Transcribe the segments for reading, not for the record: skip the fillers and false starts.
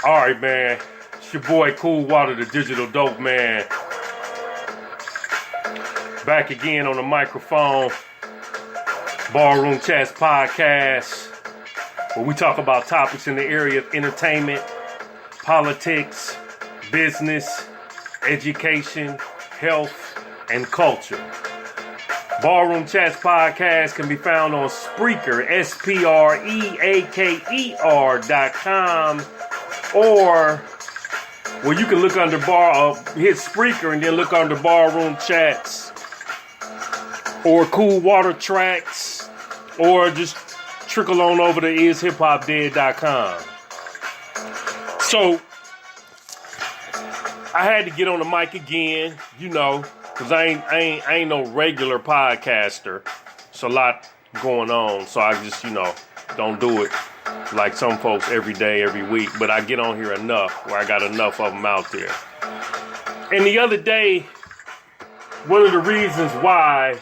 All right, man. It's your boy Cool Water, the digital dope man. Back again on the microphone. Ballroom Chats Podcast, where we talk about topics in the area of entertainment, politics, business, education, health, and culture. Ballroom Chats Podcast can be found on Spreaker, SPREAKER.com, or well, you can look under hit Spreaker and then look under Ballroom Chats, or Cool Water Tracks, or just trickle on over to ishiphopdead.com. So, I had to get on the mic again, because I ain't no regular podcaster. It's a lot going on, so I just, don't do it like some folks every day, every week. But I get on here enough where I got enough of them out there. And the other day, one of the reasons why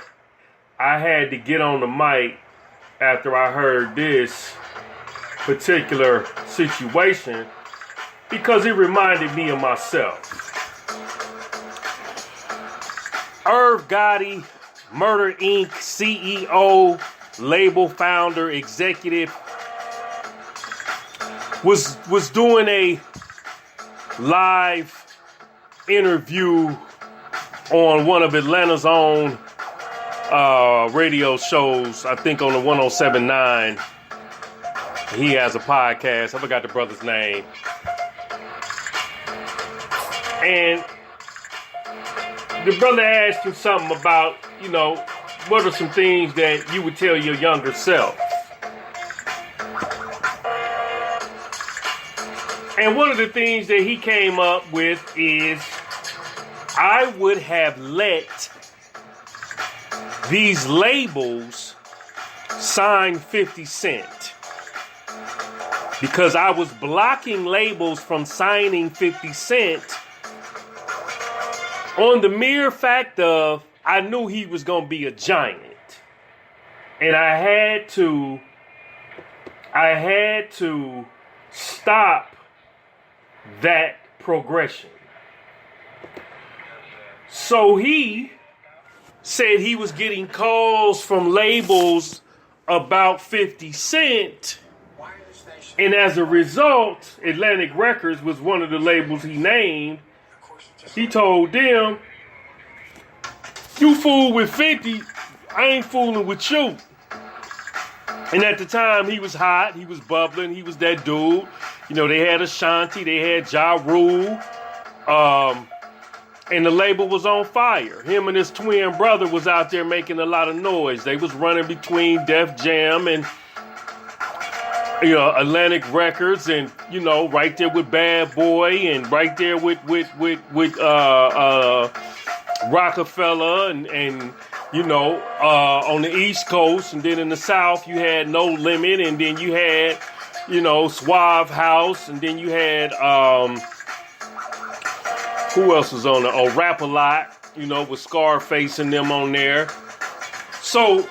I had to get on the mic after I heard this particular situation, because it reminded me of myself. Irv Gotti, Murder Inc. CEO, label founder, executive, was doing a live interview on one of Atlanta's own radio shows, I think on the 107.9. He has a podcast. I forgot the brother's name. And the brother asked him something about, what are some things that you would tell your younger self? And one of the things that he came up with is, I would have let these labels sign 50 Cent. Because I was blocking labels from signing 50 Cent on the mere fact of I knew he was going to be a giant. And I had to stop that progression. So he said he was getting calls from labels about 50 Cent. And as a result, Atlantic Records was one of the labels he named. He told them, you fool with 50, I ain't fooling with you. And at the time, he was hot, he was bubbling, he was that dude. They had Ashanti, they had Ja Rule, and the label was on fire. Him and his twin brother was out there making a lot of noise. They was running between Def Jam and Atlantic Records, and right there with Bad Boy, and right there with Rockefeller, and on the East Coast, and then in the South you had No Limit, and then you had Suave House, and then you had who else was on there? Oh, Rap-A-Lot, with Scarface and them on there. So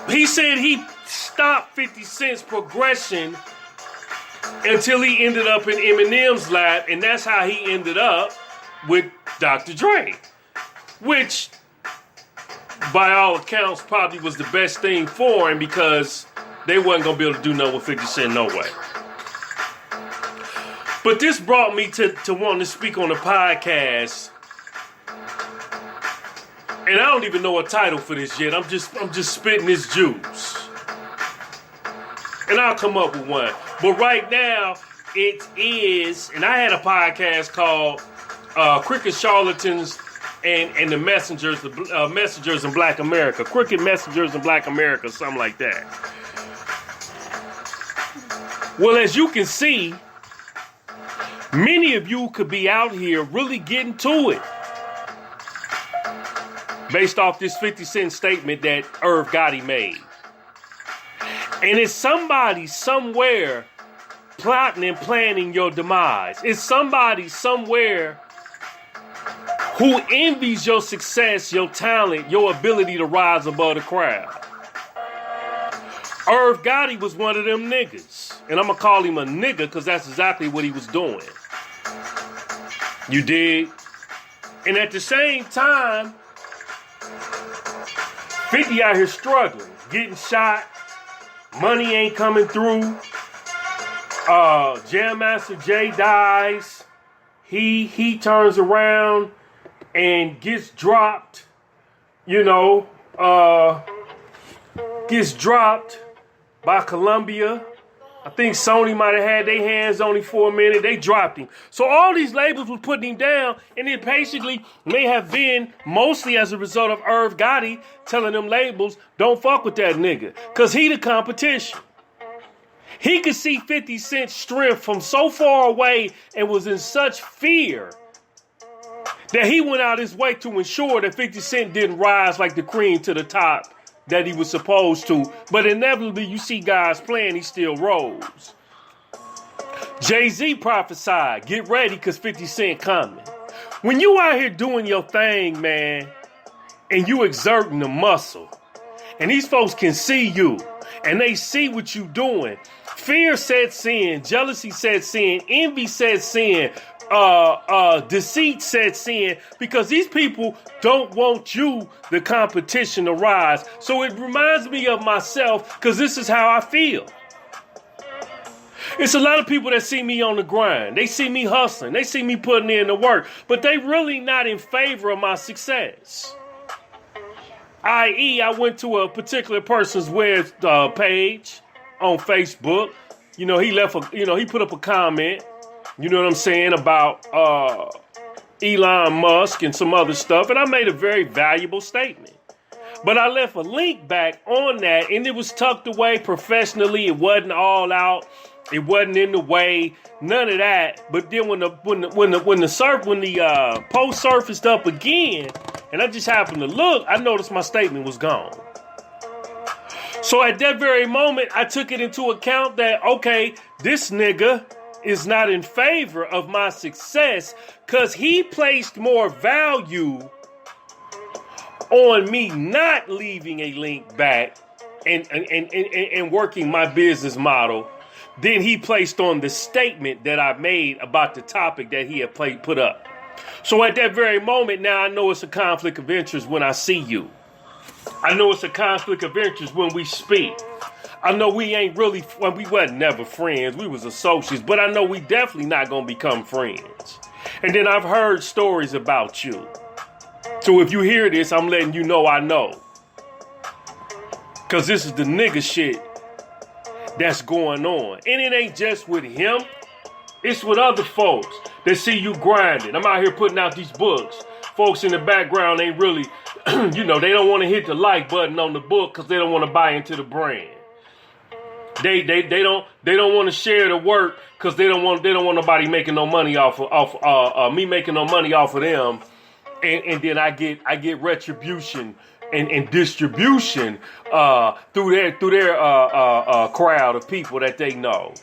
he said he stopped 50 Cent's progression until he ended up in Eminem's lap, and that's how he ended up with Dr. Dre, which by all accounts probably was the best thing for him, because they wasn't going to be able to do nothing with 50 Cent no way. But this brought me to want to speak on the podcast, and I don't even know a title for this yet. I'm just spitting this juice. And I'll come up with one. But right now, it is, and I had a podcast called Crooked Charlatans and the Messengers in Black America. Crooked Messengers in Black America, something like that. Well, as you can see, many of you could be out here really getting to it, based off this 50 Cent statement that Irv Gotti made. And it's somebody somewhere plotting and planning your demise. It's somebody somewhere who envies your success, your talent, your ability to rise above the crowd. Irv Gotti was one of them niggas. And I'm going to call him a nigga because that's exactly what he was doing. You dig? And at the same time, 50 out here struggling, getting shot. Money ain't coming through. Jam Master Jay dies. He turns around and gets dropped. You know, gets dropped by Columbia. I think Sony might have had their hands on him for a minute. They dropped him. So all these labels were putting him down, and it basically may have been mostly as a result of Irv Gotti telling them labels, don't fuck with that nigga, because he the competition. He could see 50 Cent's strength from so far away and was in such fear that he went out his way to ensure that 50 Cent didn't rise like the cream to the top that he was supposed to. But inevitably, you see guys playing, he still rose. Jay-Z prophesied, get ready because 50 Cent coming. When you out here doing your thing, man, and you exerting the muscle, and these folks can see you, and they see what you doing, fear sets in, jealousy sets in, envy sets in, deceit sets in, because these people don't want you, the competition, to rise. So it reminds me of myself, because this is how I feel. It's a lot of people that see me on the grind. They see me hustling. They see me putting in the work, but they really not in favor of my success. I.e., I went to a particular person's web page on Facebook. You know, he he put up a comment. You know what I'm saying, about Elon Musk and some other stuff. And I made a very valuable statement. But I left a link back on that, and it was tucked away professionally. It wasn't all out. It wasn't in the way. None of that. But then when the post surfaced up again, and I just happened to look, I noticed my statement was gone. So at that very moment, I took it into account that, okay, this nigga is not in favor of my success because he placed more value on me not leaving a link back and working my business model than he placed on the statement that I made about the topic that he had put up. So at that very moment, now I know it's a conflict of interest when I see you. I know it's a conflict of interest when we speak. I know we ain't really, well, we wasn't never friends. We was associates, but I know we definitely not going to become friends. And then I've heard stories about you. So if you hear this, I'm letting you know I know. Because this is the nigga shit that's going on. And it ain't just with him. It's with other folks that see you grinding. I'm out here putting out these books. Folks in the background ain't really, they don't want to hit the like button on the book because they don't want to buy into the brand. They don't want to share the work because they don't want nobody making no money off me making no money off of them, and then I get retribution and distribution through their crowd of people that they know.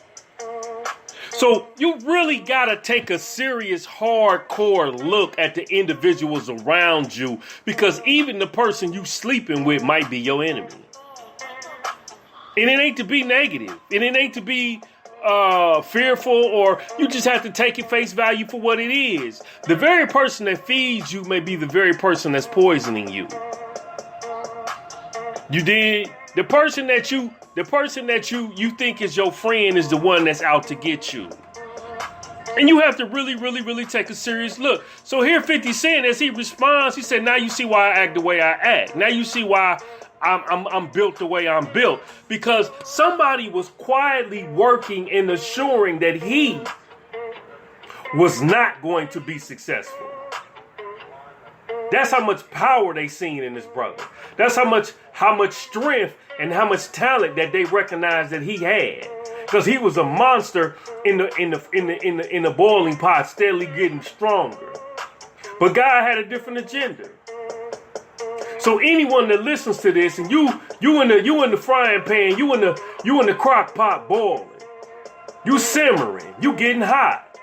So you really gotta take a serious, hardcore look at the individuals around you, because even the person you sleeping with might be your enemy. And it ain't to be negative. And it ain't to be fearful, or you just have to take it face value for what it is. The very person that feeds you may be the very person that's poisoning you. You did? The person that you think is your friend is the one that's out to get you. And you have to really, really, really take a serious look. So here 50 Cent, as he responds, he said, now you see why I act the way I act. Now you see why I'm built the way I'm built. Because somebody was quietly working and assuring that he was not going to be successful. That's how much power they seen in this brother. That's how much strength and how much talent that they recognized that he had. Because he was a monster in the boiling pot, steadily getting stronger. But God had a different agenda. So anyone that listens to this, and you in the frying pan, you in the crock pot boiling, you simmering, you getting hot.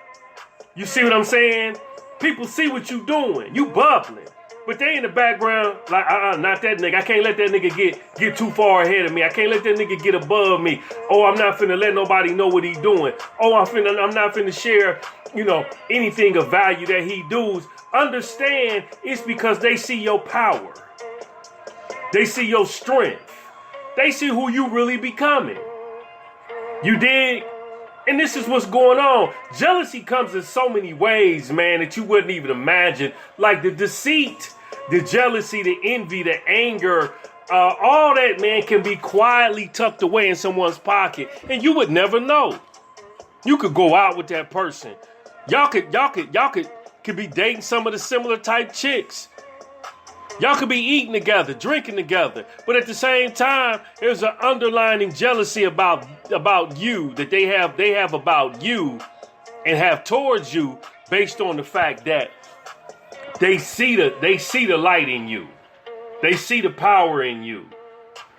You see what I'm saying? People see what you doing. You bubbling. But they in the background, like, not that nigga. I can't let that nigga get too far ahead of me. I can't let that nigga get above me. Oh, I'm not finna let nobody know what he doing. Oh, I'm not finna share, anything of value that he does. Understand, it's because they see your power. They see your strength. They see who you really becoming. You dig? And this is what's going on. Jealousy comes in so many ways, man, that you wouldn't even imagine. Like the deceit, the jealousy, the envy, the anger, all that, man, can be quietly tucked away in someone's pocket. And you would never know. You could go out with that person. Y'all could be dating some of the similar type chicks. Y'all could be eating together, drinking together, but at the same time, there's an underlying jealousy about you that they have about you and have towards you based on the fact that they see the light in you. They see the power in you.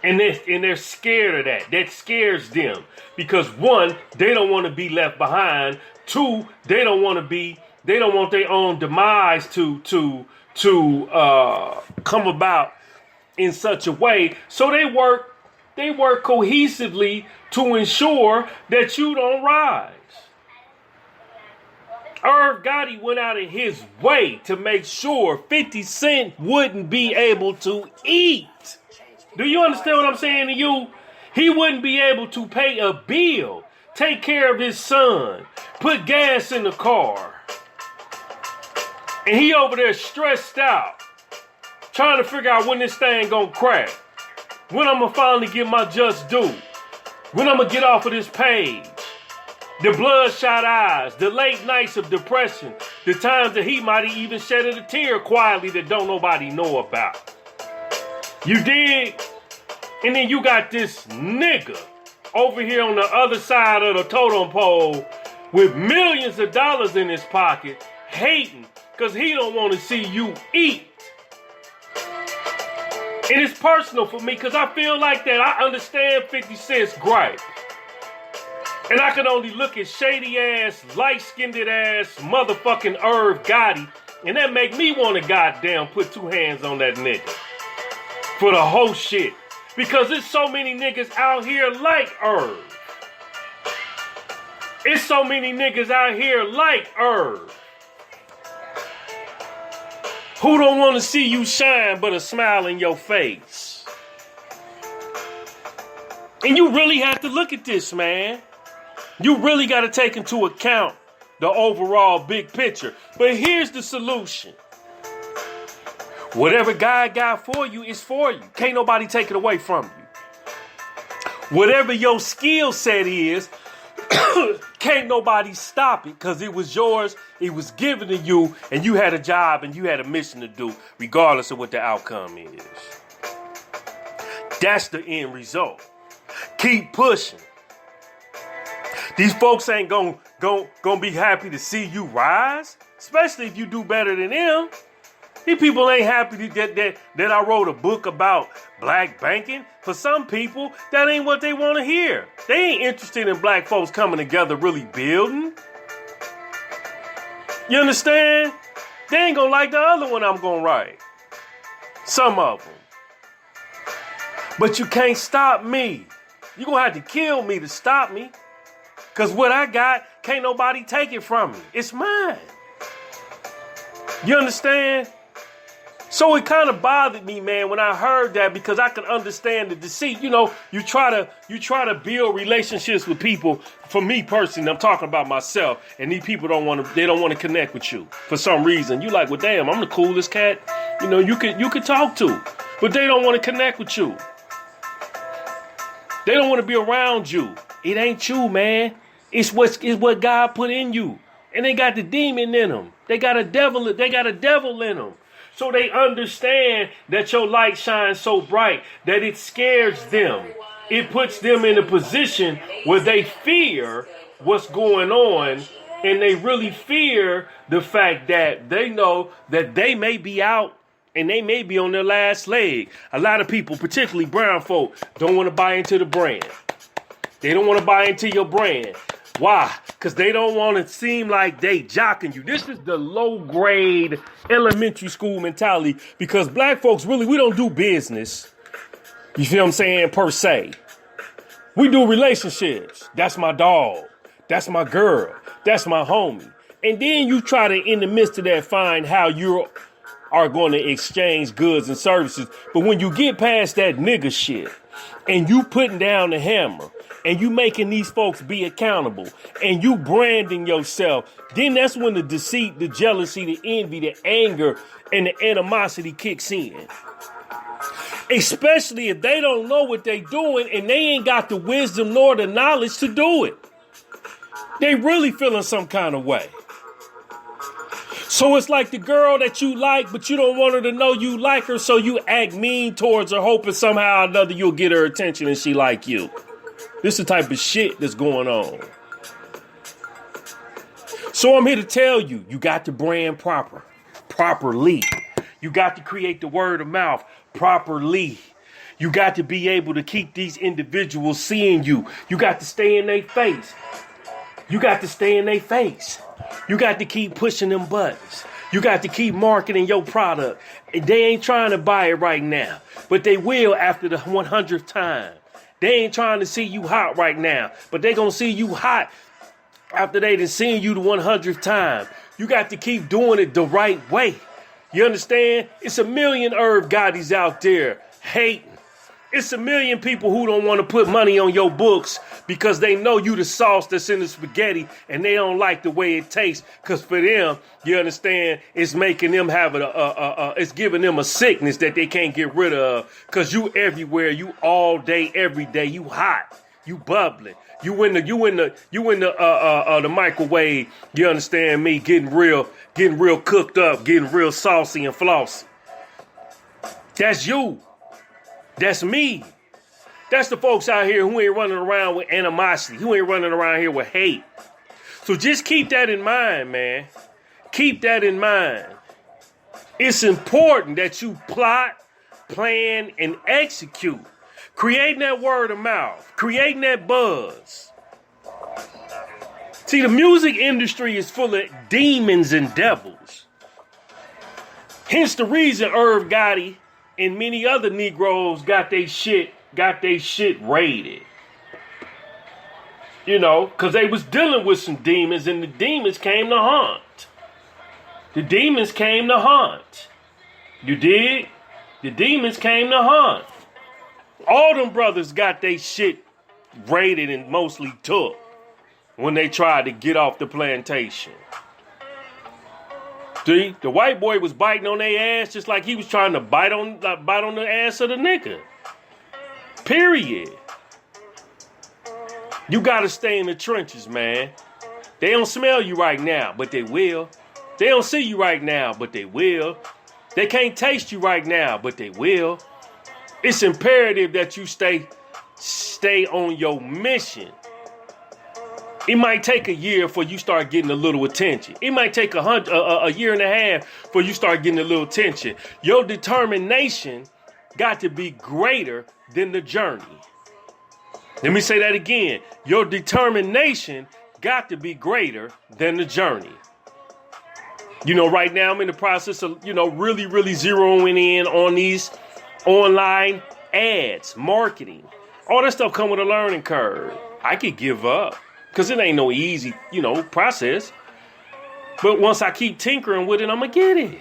And they're scared of that. That scares them because one, they don't want to be left behind. Two, they don't want their own demise to come about in such a way. So they work cohesively to ensure that you don't rise. Irv Gotti went out of his way to make sure 50 Cent wouldn't be able to eat. Do you understand what I'm saying to you? He wouldn't be able to pay a bill, take care of his son, put gas in the car. And he over there stressed out, trying to figure out when this thing gonna crack. When I'm gonna finally get my just due. When I'm gonna get off of this page. The bloodshot eyes, the late nights of depression, the times that he might have even shedded a tear quietly that don't nobody know about. You dig? And then you got this nigga over here on the other side of the totem pole with millions of dollars in his pocket, hating because he don't want to see you eat. And it's personal for me because I feel like that I understand 50 Cent's gripe. And I can only look at shady ass, light-skinned ass, motherfucking Irv Gotti, and that make me want to goddamn put two hands on that nigga. For the whole shit. Because there's so many niggas out here like Irv. It's so many niggas out here like Irv. Who don't want to see you shine but a smile in your face? And you really have to look at this, man. You really got to take into account the overall big picture. But here's the solution. Whatever God got for you is for you. Can't nobody take it away from you. Whatever your skill set is, can't nobody stop it because it was yours, it was given to you, and you had a job and you had a mission to do, regardless of what the outcome is. That's the end result. Keep pushing. These folks ain't gonna be happy to see you rise, especially if you do better than them. These people ain't happy that I wrote a book about black banking. For some people, that ain't what they want to hear. They ain't interested in black folks coming together really building. You understand? They ain't gonna like the other one I'm gonna write. Some of them. But you can't stop me. You're gonna have to kill me to stop me. Because what I got, can't nobody take it from me. It's mine. You understand? So it kind of bothered me, man, when I heard that because I could understand the deceit. You know, you try to build relationships with people. For me personally, I'm talking about myself, and these people don't want to connect with you for some reason. You like, well, damn, I'm the coolest cat. You know, you could talk to, but they don't want to connect with you. They don't want to be around you. It ain't you, man. It's what God put in you. And they got the demon in them. They got a devil in them. So they understand that your light shines so bright that it scares them. It puts them in a position where they fear what's going on, and they really fear the fact that they know that they may be out and they may be on their last leg. A lot of people, particularly brown folk, don't want to buy into the brand. They don't want to buy into your brand. Why? Because they don't want to seem like they jocking you. This is the low grade elementary school mentality, because black folks really, we don't do business. You feel what I'm saying? Per se. We do relationships. That's my dog. That's my girl. That's my homie. And then you try to, in the midst of that, find how you are going to exchange goods and services. But when you get past that nigga shit and you putting down the hammer and you making these folks be accountable and you branding yourself, then that's when the deceit, the jealousy, the envy, the anger, and the animosity kicks in. Especially if they don't know what they doing and they ain't got the wisdom nor the knowledge to do it. They really feeling some kind of way. So it's like the girl that you like, but you don't want her to know you like her, so you act mean towards her, hoping somehow or another you'll get her attention and she like you. This is the type of shit that's going on. So I'm here to tell you, you got to brand properly. You got to create the word of mouth properly. You got to be able to keep these individuals seeing you. You got to stay in their face. You got to stay in their face. You got to keep pushing them buttons. You got to keep marketing your product. They ain't trying to buy it right now, but they will after the 100th time. They ain't trying to see you hot right now, but they gonna see you hot after they done seen you the 100th time. You got to keep doing it the right way. You understand? It's a million Irv Gottis out there hating. It's a million people who don't want to put money on your books because they know you the sauce that's in the spaghetti and they don't like the way it tastes. Because for them, you understand, it's making them have it's giving them a sickness that they can't get rid of. Because you everywhere, you all day, every day, you hot, you bubbling. You in the microwave. You understand me? Getting real cooked up, getting real saucy and flossy. That's you. That's me. That's the folks out here who ain't running around with animosity, who ain't running around here with hate. So just keep that in mind, man. Keep that in mind. It's important that you plot, plan, and execute. Creating that word of mouth. Creating that buzz. See, the music industry is full of demons and devils. Hence the reason Irv Gotti and many other Negroes got they shit raided. You know, because they was dealing with some demons and the demons came to haunt. The demons came to haunt. You dig? The demons came to haunt. All them brothers got they shit raided and mostly took when they tried to get off the plantation. See, the white boy was biting on their ass just like he was trying to bite on the ass of the nigga. Period. You gotta stay in the trenches, man. They don't smell you right now, but they will. They don't see you right now, but they will. They can't taste you right now, but they will. It's imperative that you stay on your mission. It might take a year before you start getting a little attention. It might take a year and a half before you start getting a little attention. Your determination got to be greater than the journey. Let me say that again. Your determination got to be greater than the journey. You know, right now I'm in the process of, really zeroing in on these online ads, marketing. All that stuff come with a learning curve. I could give up. Because it ain't no easy, process. But once I keep tinkering with it, I'm going to get it.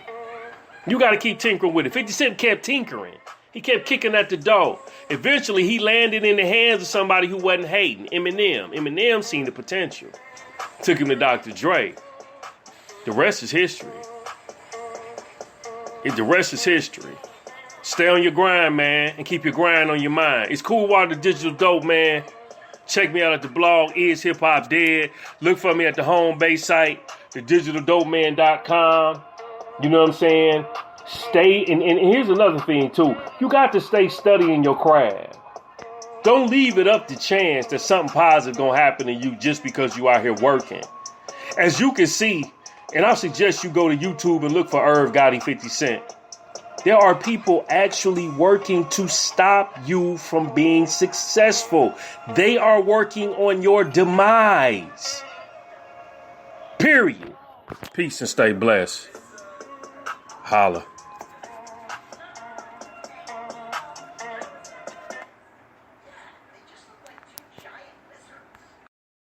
You got to keep tinkering with it. 50 Cent kept tinkering. He kept kicking at the door. Eventually, he landed in the hands of somebody who wasn't hating. Eminem. Eminem seen the potential. Took him to Dr. Dre. The rest is history. The rest is history. Stay on your grind, man, and keep your grind on your mind. It's Cool Water Digital Dope, man. Check me out at the blog, Is Hip Hop Dead? Look for me at the home base site, thedigitaldopeman.com. You know what I'm saying? Stay, and here's another thing, too. You got to stay studying your craft. Don't leave it up to chance that something positive going to happen to you just because you out here working. As you can see, and I suggest you go to YouTube and look for Irv Gotti 50 Cent. There are people actually working to stop you from being successful. They are working on your demise. Period. Peace and stay blessed. Holla.